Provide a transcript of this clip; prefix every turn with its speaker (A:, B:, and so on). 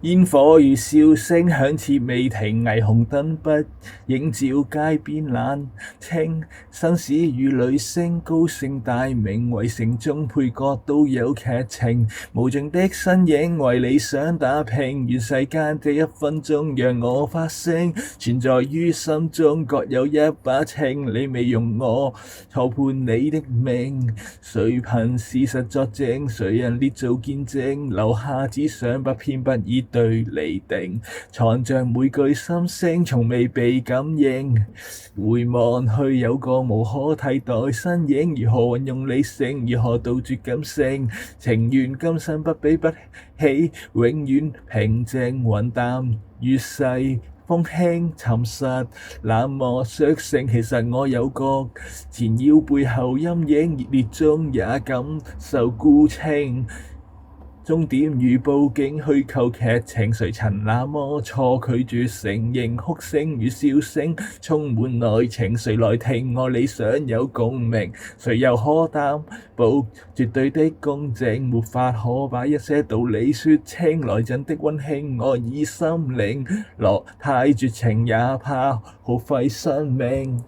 A: 煙火與笑聲響徹未停，霓虹燈不映照街邊冷清。紳士與女星高聲大名，圍城中配角都有劇情。無盡的身影為理想打拼，願世間這一分鐘讓我發聲。存在於心中各有一把秤，你未容我錯判你的命。誰憑事實作證？誰人列做見證？留下只想不偏不倚對釐定，藏着每句心聲從未被感應。回望去有個無可替代身影，如何運用理性？如何杜絕感性？情願今生不悲不喜，永遠平靜雲淡月細。風輕沉實冷漠率性，其實我有個纏繞背後陰影，熱烈中也感受孤清。終點與佈景虛構劇情，誰曾那麼錯拒絕承認？哭聲與笑聲充滿內情，誰來聽我理想有共鳴？誰又可擔保絕對的公正？沒法可把一些道理說清，來真的溫馨我已心領，落太絕情也怕耗費生命。